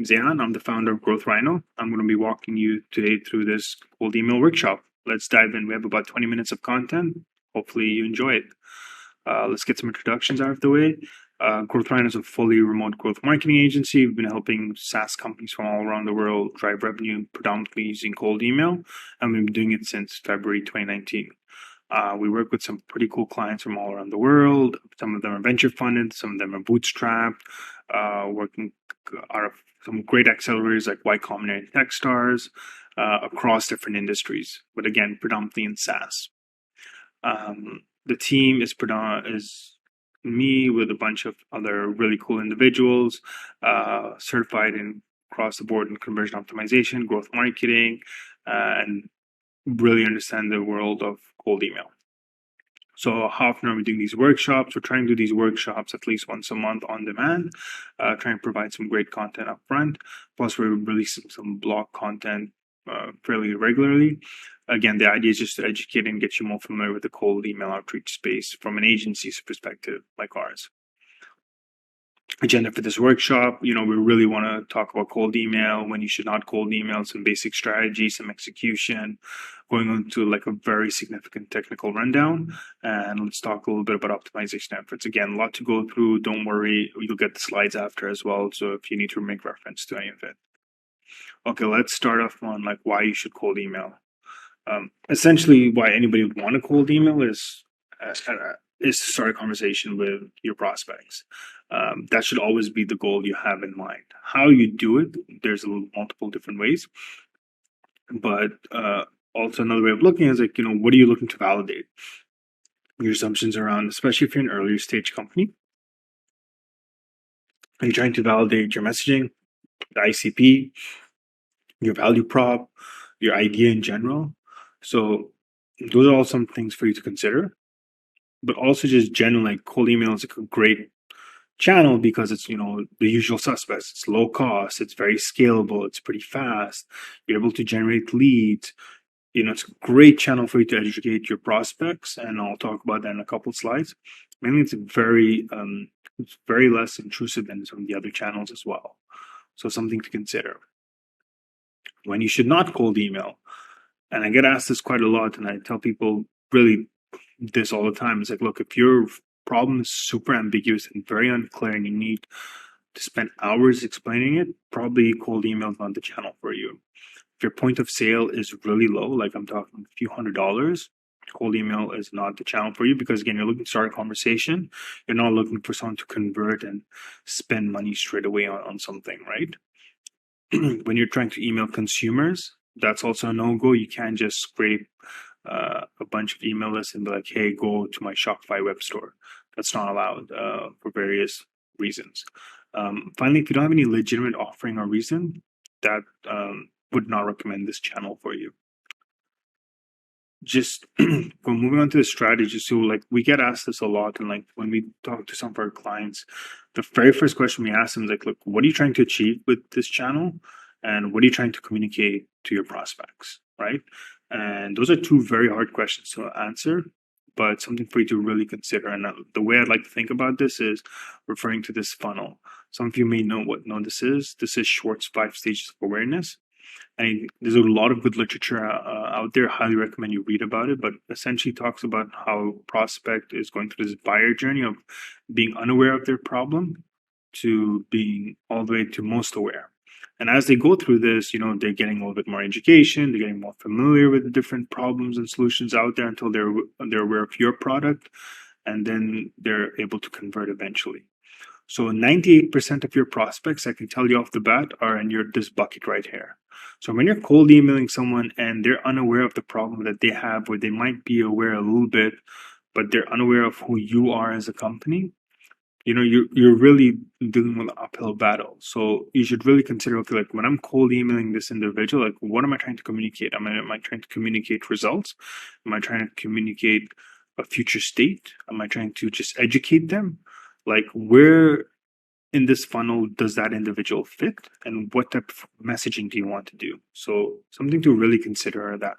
name's Ayhan. I'm the founder of Growth Rhino. I'm going to be walking you today through this cold email workshop. Let's dive in. We have about 20 minutes of content. Hopefully you enjoy it. Let's get some introductions out of the way. Growth Rhino is a fully remote growth marketing agency. We've been helping SaaS companies from all around the world drive revenue predominantly using cold email, and we've been doing it since February 2019. We work with some pretty cool clients from all around the world. Some of them are venture funded, some of them are bootstrapped, working out of some great accelerators like Y Combinator and Techstars across different industries, but again, predominantly in SaaS. The team is me with a bunch of other really cool individuals, certified in across the board in conversion optimization, growth marketing, and really understand the world of cold email. So how often are we doing these workshops? We're trying to do these workshops at least once a month on demand, trying to provide some great content up front. Plus, we're releasing some blog content fairly regularly. Again, the idea is just to educate and get you more familiar with the cold email outreach space from an agency's perspective like ours. Agenda for this workshop, we really want to talk about cold email, when you should not cold email, some basic strategy, some execution, going on to like a very significant technical rundown, and let's talk a little bit about optimization efforts. Again, a lot to go through. Don't worry, you'll get the slides after as well, so if you need to make reference to any of it. Okay, let's start off on like why you should cold email. Essentially, why anybody would want to cold email is to start a conversation with your prospects. That should always be the goal you have in mind. How you do it, there's multiple different ways. But also another way of looking is like, what are you looking to validate? Your assumptions around, especially if you're an earlier stage company. Are you trying to validate your messaging, the ICP, your value prop, your idea in general? So those are all some things for you to consider. But also just generally, like cold email is like a great channel because it's, the usual suspects. It's low cost, it's very scalable, it's pretty fast. You're able to generate leads. It's a great channel for you to educate your prospects, and I'll talk about that in a couple of slides. Mainly, it's very less intrusive than some of the other channels as well. So something to consider. When you should not cold email, and I get asked this quite a lot, and I tell people really this all the time. It's like, look, if your problem is super ambiguous and very unclear and you need to spend hours explaining it, probably cold email is not the channel for you. If your point of sale is really low, like I'm talking a few $100s, cold email is not the channel for you because, again, you're looking to start a conversation. You're not looking for someone to convert and spend money straight away on something, right? When you're trying to email consumers, that's also a no-go. You can't just scrape a bunch of email lists and be like, hey, go to my Shopify web store. That's not allowed for various reasons. Finally, if you don't have any legitimate offering or reason, that would not recommend this channel for you. Just moving on to the strategy. So like we get asked this a lot, and like when we talk to some of our clients, the very first question we ask them is like, look, what are you trying to achieve with this channel? And what are you trying to communicate to your prospects, right? And those are two very hard questions to answer, but something for you to really consider. And the way I'd like to think about this is referring to this funnel. Some of you may know what this is. This is Schwartz's 5 stages of awareness. And there's a lot of good literature out there. Highly recommend you read about it, but essentially talks about how prospect is going through this buyer journey of being unaware of their problem to being all the way to most aware. And as they go through this, they're getting a little bit more education, they're getting more familiar with the different problems and solutions out there until they're aware of your product, and then they're able to convert eventually. So 98% of your prospects, I can tell you off the bat, are in this bucket right here. So when you're cold emailing someone and they're unaware of the problem that they have, or they might be aware a little bit, but they're unaware of who you are as a company, you're really dealing with an uphill battle. So you should really consider, okay, like when I'm cold emailing this individual, like what am I trying to communicate? Am I trying to communicate results? Am I trying to communicate a future state? Am I trying to just educate them? Like where in this funnel does that individual fit, and what type of messaging do you want to do? So something to really consider that.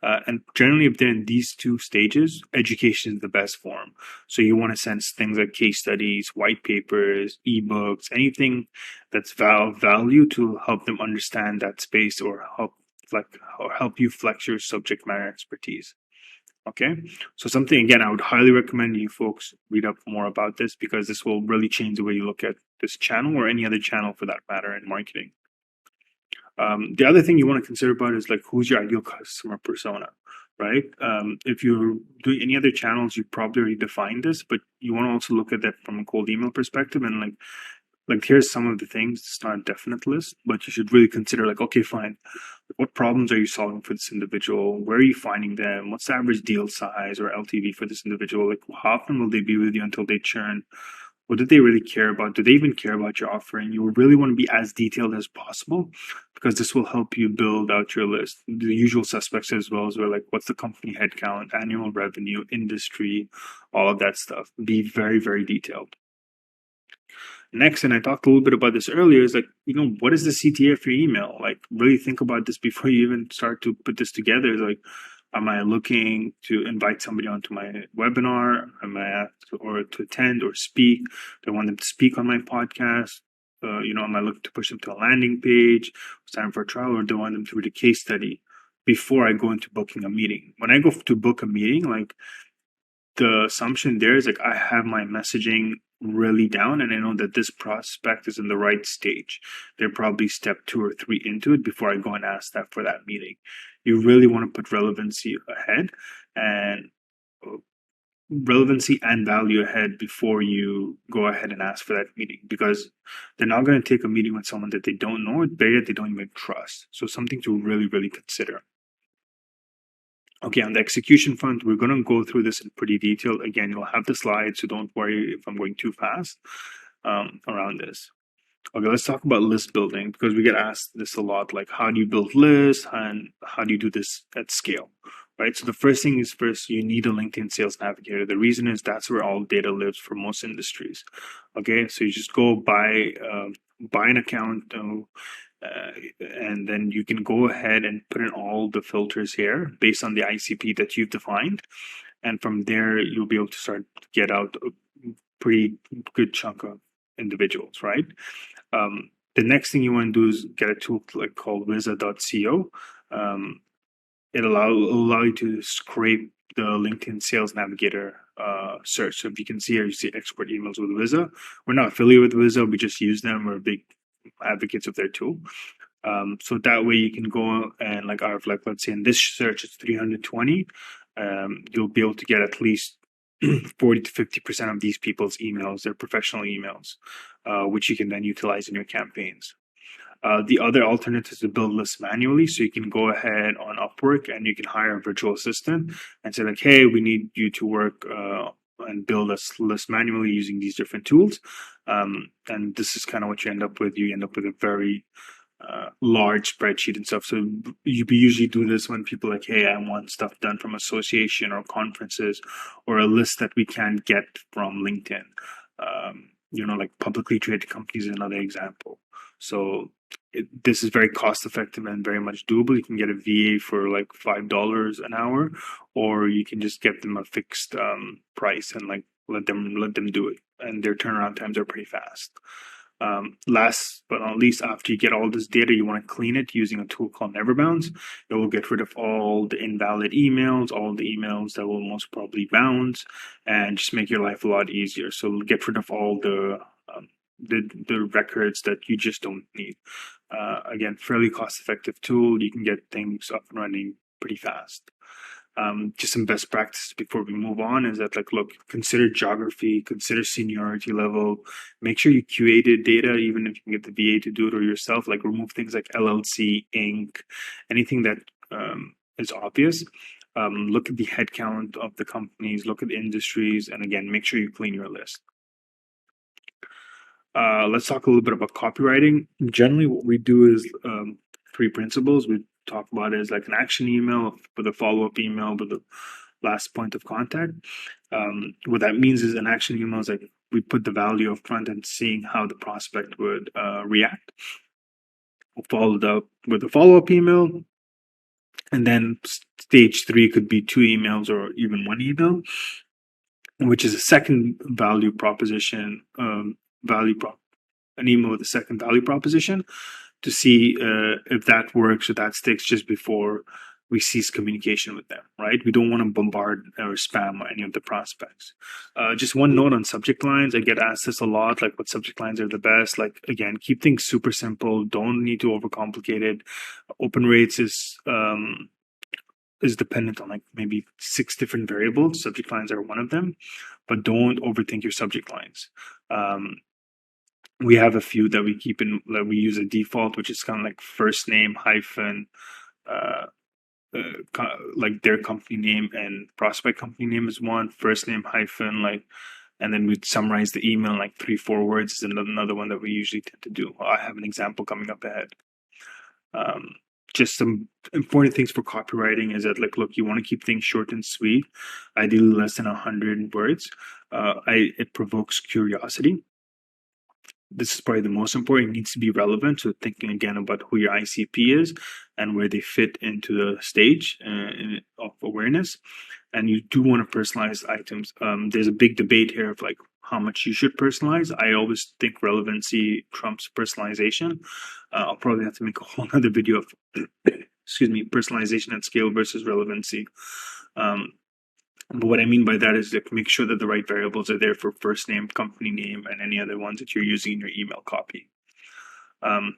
And generally, if they're in these two stages, education is the best form. So you want to send things like case studies, white papers, ebooks, anything that's value to help them understand that space or help you flex your subject matter expertise. Okay, so something again, I would highly recommend you folks read up more about this because this will really change the way you look at this channel or any other channel for that matter in marketing. The other thing you want to consider about is like who's your ideal customer persona, right? If you're doing any other channels, you probably already defined this, but you want to also look at that from a cold email perspective and like here's some of the things. It's not a definite list, but you should really consider like, okay, fine. What problems are you solving for this individual? Where are you finding them? What's the average deal size or LTV for this individual? Like how often will they be with you until they churn? What do they really care about? Do they even care about your offering? You really want to be as detailed as possible because this will help you build out your list. The usual suspects as well as like what's the company headcount, annual revenue, industry, all of that stuff. Be very, very detailed. Next, and I talked a little bit about this earlier, is like, what is the CTA for your email? Like, really think about this before you even start to put this together. It's like, am I looking to invite somebody onto my webinar? Am I asked or to attend or speak? Do I want them to speak on my podcast? Am I looking to push them to a landing page, sign for a trial, or do I want them to read a case study before I go into booking a meeting? When I go to book a meeting, like the assumption there is like I have my messaging really down and I know that this prospect is in the right stage. They're probably step 2 or 3 into it before I go and ask that for that meeting. You really want to put relevancy and value ahead before you go ahead and ask for that meeting, because they're not going to take a meeting with someone that they don't know, they don't even trust. So something to really, really consider. Okay, on the execution front, we're going to go through this in pretty detail. Again, you'll have the slides, so don't worry if I'm going too fast around this. Okay, let's talk about list building because we get asked this a lot, like how do you build lists and how do you do this at scale, right? So the first thing is you need a LinkedIn Sales Navigator. The reason is that's where all data lives for most industries. Okay, so you just go buy an account, and then you can go ahead and put in all the filters here based on the ICP that you've defined. And from there, you'll be able to start to get out a pretty good chunk of individuals, right? The next thing you want to do is get a tool called Visa.co. It'll allow you to scrape the LinkedIn Sales Navigator search. So if you can see here, you see export emails with Visa. We're not affiliated with Visa. We just use them. We're big advocates of their tool. So that way you can go and let's say in this search it's 320. You'll be able to get at least 40 to 50% of these people's emails, their professional emails, which you can then utilize in your campaigns. The other alternative is to build lists manually. So you can go ahead on Upwork and you can hire a virtual assistant and say like, hey, we need you to work and build a list manually using these different tools. And this is kind of what you end up with. You end up with a very large spreadsheet and stuff. So you usually do this when people are like, hey, I want stuff done from association or conferences or a list that we can't get from LinkedIn. Like publicly traded companies is another example. So this is very cost effective and very much doable. You can get a VA for like $5 an hour, or you can just get them a fixed price and like let them do it. And their turnaround times are pretty fast. Last but not least, after you get all this data, you want to clean it using a tool called Neverbounce. It will get rid of all the invalid emails, all the emails that will most probably bounce, and just make your life a lot easier. So get rid of all the records that you just don't need. Again, fairly cost-effective tool. You can get things up and running pretty fast. Just some best practices before we move on is that consider geography, consider seniority level, make sure you QA the data, even if you can get the VA to do it or yourself, like remove things like LLC, Inc., anything that is obvious. Look at the headcount of the companies, look at the industries, and again, make sure you clean your list. Let's talk a little bit about copywriting. Generally, what we do is 3 principles. We talk about it as like an action email with a follow-up email with the last point of contact. What that means is an action email is like we put the value up front and seeing how the prospect would react. We'll follow up with a follow-up email. And then stage 3 could be 2 emails or even 1 email, which is a second value proposition, an email with a second value proposition to see if that works or that sticks just before we cease communication with them, right? We don't want to bombard or spam any of the prospects. Just one note on subject lines. I get asked this a lot, like what subject lines are the best. Like, again, keep things super simple. Don't need to overcomplicate it. Open rates is dependent on like maybe 6 different variables. Subject lines are one of them, but don't overthink your subject lines. We have a few that we keep in, that we use a default, which is kind of like first name hyphen, like their company name, and prospect company name is one, first name hyphen, like, and then we'd summarize the email in like 3-4 words is another one that we usually tend to do. I have an example coming up ahead. Just some important things for copywriting is that, like, look, you want to keep things short and sweet, ideally less than 100 words. It provokes curiosity. This is probably the most important. It needs to be relevant. So thinking again about who your ICP is and where they fit into the stage of awareness. And you do want to personalize items. There's a big debate here of like how much you should personalize. I always think relevancy trumps personalization. I'll probably have to make a whole other video of, personalization at scale versus relevancy. But what I mean by that is that make sure that the right variables are there for first name, company name, and any other ones that you're using in your email copy.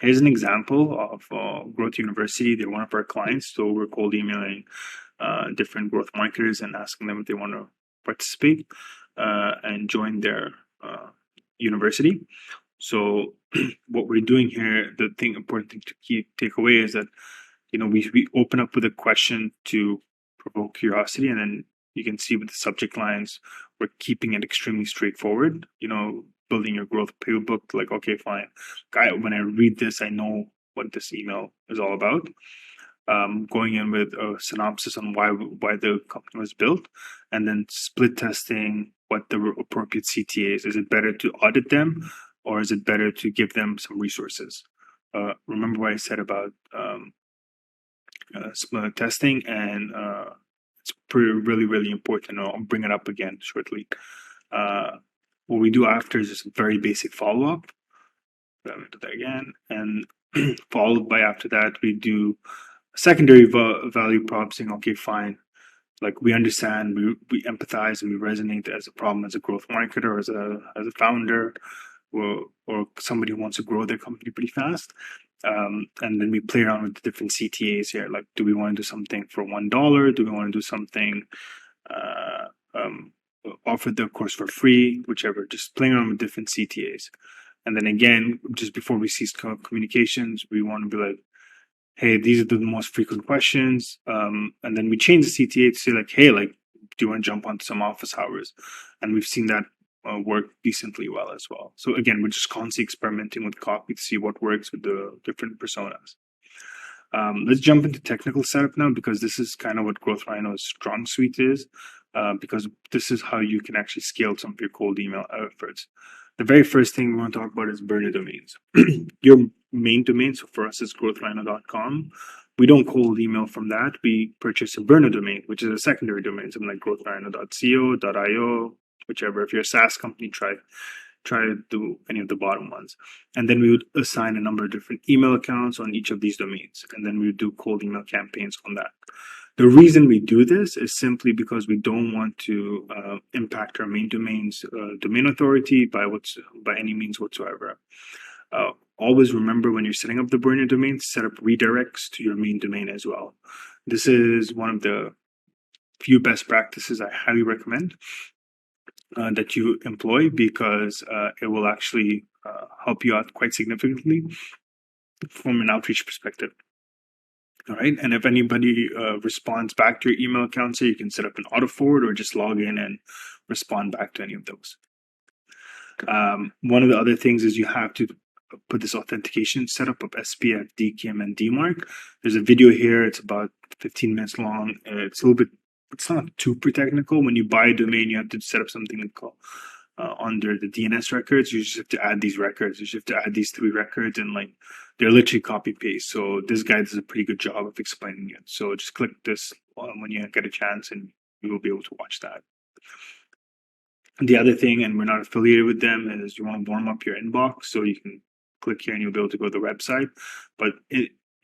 Here's an example of Growth University. They're one of our clients, so we're cold emailing different growth marketers and asking them if they want to participate and join their university. So what we're doing here, the important thing to take away is that, you know, we open up with a question to provoke curiosity, and then you can see with the subject lines, we're keeping it extremely straightforward. You know, building your growth playbook, like, okay, fine. When I read this, I know what this email is all about. Going in with a synopsis on why the company was built, and then split testing what the appropriate CTA is. Is it better to audit them, or is it better to give them some resources? Remember what I said about split testing, and it's really important. I'll bring it up again shortly. What we do after is just a very basic follow-up. Let me do that again. And followed by, after that, we do a secondary value prop, saying, okay, fine. Like, we understand, we empathize, and we resonate as a problem as a growth marketer, as a founder, or somebody who wants to grow their company pretty fast. And then we play around with the different CTAs here. Like, do we want to do something for $1? Do we want to do something, offer the course for free, whichever, just playing around with different CTAs. And then again, just before we cease communications, we want to be like, hey, these are the most frequent questions. And then we change the CTA to say like, hey, like, do you want to jump onto some office hours? And we've seen that work decently well as well. So again, we're just constantly experimenting with copy to see what works with the different personas. Let's jump into technical setup now, because this is kind of what Growth Rhino's strong suite is, because this is how you can actually scale some of your cold email efforts. The very first thing we want to talk about is burner domains. Your main domain, so for us, is growthrhino.com. We don't cold email from that. We purchase a burner domain, which is a secondary domain, something like growthrhino.co, .io, whichever. If you're a SaaS company, try to do any of the bottom ones. And then we would assign a number of different email accounts on each of these domains. And then we would do cold email campaigns on that. The reason we do this is simply because we don't want to impact our main domain's domain authority by any means whatsoever. Always remember, when you're setting up the burner domain, set up redirects to your main domain as well. This is one of the few best practices I highly recommend that you employ, because it will actually help you out quite significantly from an outreach perspective. All right. And if anybody responds back to your email account, so you can set up an auto forward or just log in and respond back to any of those. One of the other things is you have to put this authentication setup of SPF, DKIM, and DMARC. There's a video here. It's about 15 minutes long. It's not super technical. When you buy a domain, you have to set up something called under the DNS records. You just have to add these records. You just have to add these 3 records, and like they're literally copy paste. So this guy does a pretty good job of explaining it. So just click this when you get a chance, and you will be able to watch that. The other thing, and we're not affiliated with them, is you want to warm up your inbox. So you can click here and you'll be able to go to the website. But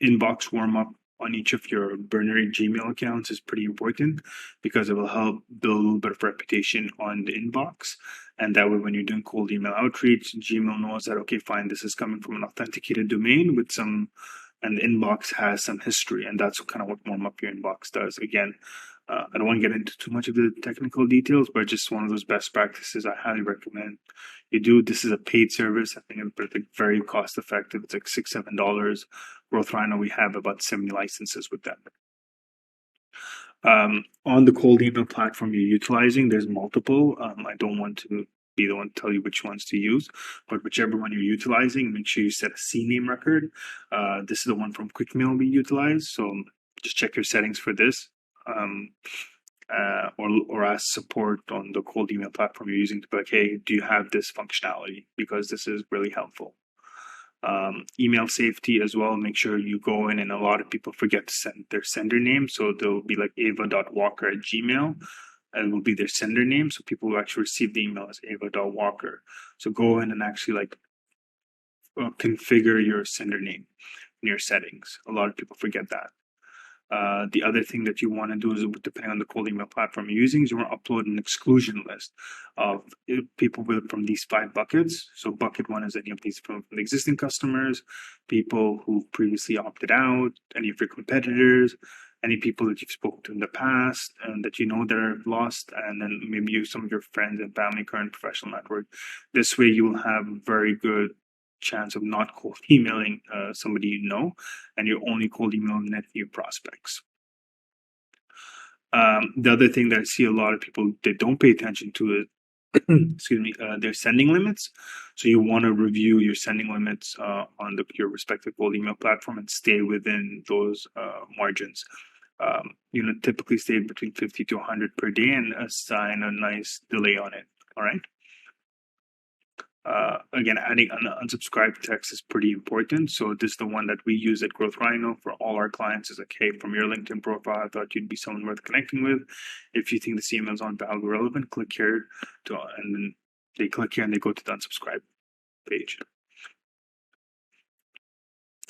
inbox warm up on each of your burner Gmail accounts is pretty important, because it will help build a little bit of reputation on the inbox. And that way, when you're doing cold email outreach, Gmail knows that, okay, fine, this is coming from an authenticated domain with some, and the inbox has some history. And that's kind of what warm up your inbox does. Again, I don't want to get into too much of the technical details, but just one of those best practices I highly recommend you do. This is a paid service. I think it's very cost effective. It's like $6-7. Growth Rhino, we have about 70 licenses with them. On the cold email platform you're utilizing, there's multiple. I don't want to be the one to tell you which ones to use, but whichever one you're utilizing, make sure you set a CNAME record. This is the one from QuickMail we utilize. So just check your settings for this. Or ask support on the cold email platform you're using to be like, hey, do you have this functionality? Because this is really helpful. Email safety as well. Make sure you go in, and a lot of people forget to send their sender name. So they'll be like ava.walker@gmail, and it will be their sender name. So people will actually receive the email as ava.walker. So go in and actually configure your sender name in your settings. A lot of people forget that. The other thing that you want to do is, depending on the cold email platform you're using, is you want to upload an exclusion list of people from these 5 buckets. So bucket 1 is any of these from the existing customers, people who previously opted out, any of your competitors, any people that you've spoken to in the past and that you know that are lost, and then maybe some of your friends and family, current professional network. This way you will have a very good chance of not cold emailing somebody you know, and you're only cold emailing net new prospects. The other thing that I see a lot of people, they don't pay attention to is their sending limits. So you want to review your sending limits on your respective cold email platform and stay within those margins. Typically stay between 50 to 100 per day, and assign a nice delay on it. All right. Again, adding an unsubscribe text is pretty important. So this is the one that we use at Growth Rhino for all our clients. Is like, hey, from your LinkedIn profile, I thought you'd be someone worth connecting with. If you think this email is on value relevant, click here and then they click here and they go to the unsubscribe page.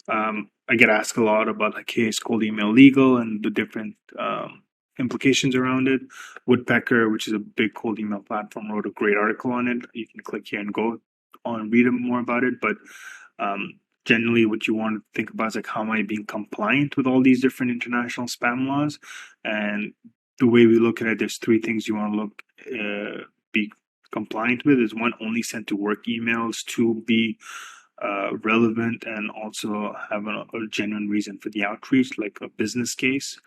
I get asked a lot about like, hey, is cold email legal, and the different implications around it. Woodpecker, which is a big cold email platform, wrote a great article on it. You can click here and go on and read more about it. But generally, what you want to think about is like, how am I being compliant with all these different international spam laws? And the way we look at it, there's 3 things you want to be compliant with. Is 1, only send to work emails. 2, be relevant and also have a genuine reason for the outreach, like a business case.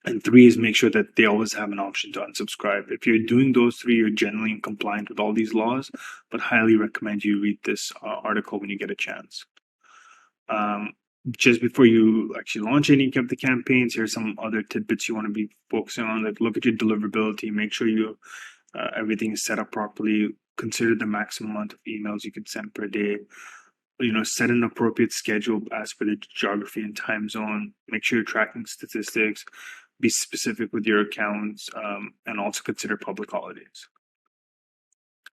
And 3 is make sure that they always have an option to unsubscribe. If you're doing those 3, you're generally compliant with all these laws, but highly recommend you read this article when you get a chance. Just before you actually launch any of the campaigns, here's some other tidbits you want to be focusing on. Like, look at your deliverability, make sure everything is set up properly. Consider the maximum amount of emails you can send per day. Set an appropriate schedule as per the geography and time zone. Make sure you're tracking statistics. Be specific with your accounts, and also consider public holidays.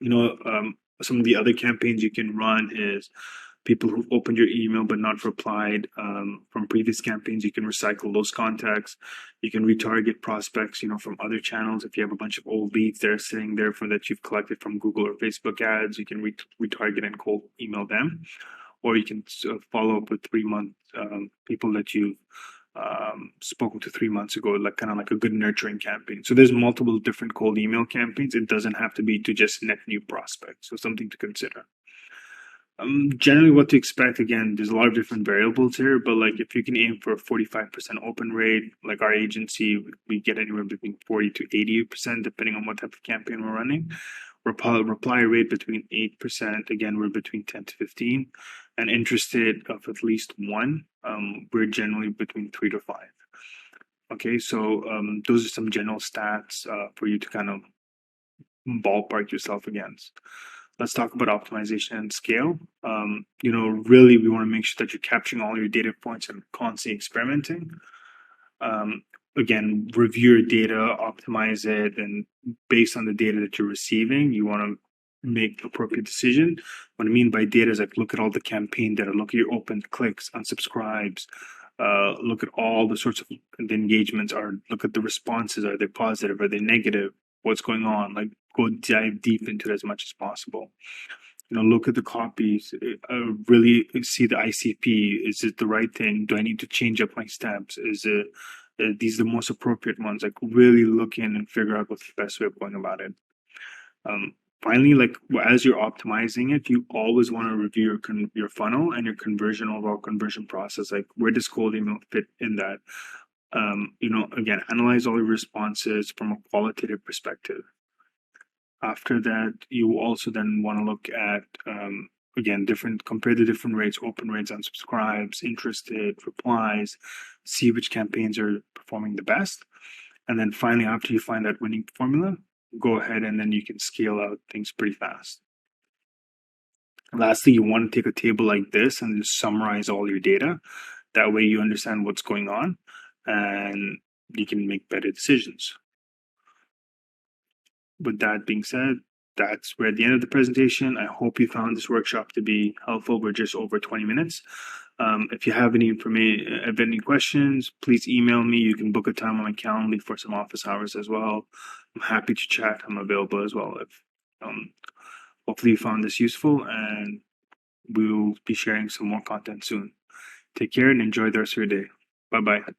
Some of the other campaigns you can run is people who've opened your email but not replied from previous campaigns. You can recycle those contacts. You can retarget prospects, from other channels. If you have a bunch of old leads that are sitting there that you've collected from Google or Facebook ads, you can retarget and cold email them. Or you can follow up with 3-month people that you've spoken to 3 months ago, kind of like a good nurturing campaign. So there's multiple different cold email campaigns. It doesn't have to be to just net new prospects. So something to consider. Generally what to expect, again, there's a lot of different variables here, but like if you can aim for a 45% open rate, like our agency, we get anywhere between 40 to 80%, depending on what type of campaign we're running. Reply rate between 8%, again, we're between 10 to 15, and interested of at least 1, we're generally between 3 to 5. Okay, so those are some general stats for you to kind of ballpark yourself against. Let's talk about optimization and scale. Really, we want to make sure that you're capturing all your data points and constantly experimenting. Again, review your data, optimize it, and based on the data that you're receiving, you want to make appropriate decision. What I mean by data is like look at all the campaign data, look at your open clicks, unsubscribes, look at all the sorts of the engagements, or look at the responses. Are they positive? Are they negative? What's going on? Like go dive deep into it as much as possible. Look at the copies, really see the ICP. Is it the right thing? Do I need to change up my steps? Is it these are the most appropriate ones? Like really look in and figure out what's the best way of going about it. Finally, like as you're optimizing it, you always want to review your funnel and your overall conversion process. Like where does cold email fit in that? Again, analyze all your responses from a qualitative perspective. After that, you also then want to look at, again, compare the different rates, open rates, unsubscribes, interested, replies, see which campaigns are performing the best. And then finally, after you find that winning formula, go ahead and then you can scale out things pretty fast. Lastly, you want to take a table like this and just summarize all your data. That way you understand what's going on and you can make better decisions. With that being said, we're at the end of the presentation. I hope you found this workshop to be helpful. We're just over 20 minutes. If you have any questions, please email me. You can book a time on my calendar for some office hours as well. I'm happy to chat. I'm available as well. Hopefully you found this useful, and we'll be sharing some more content soon. Take care and enjoy the rest of your day. Bye-bye.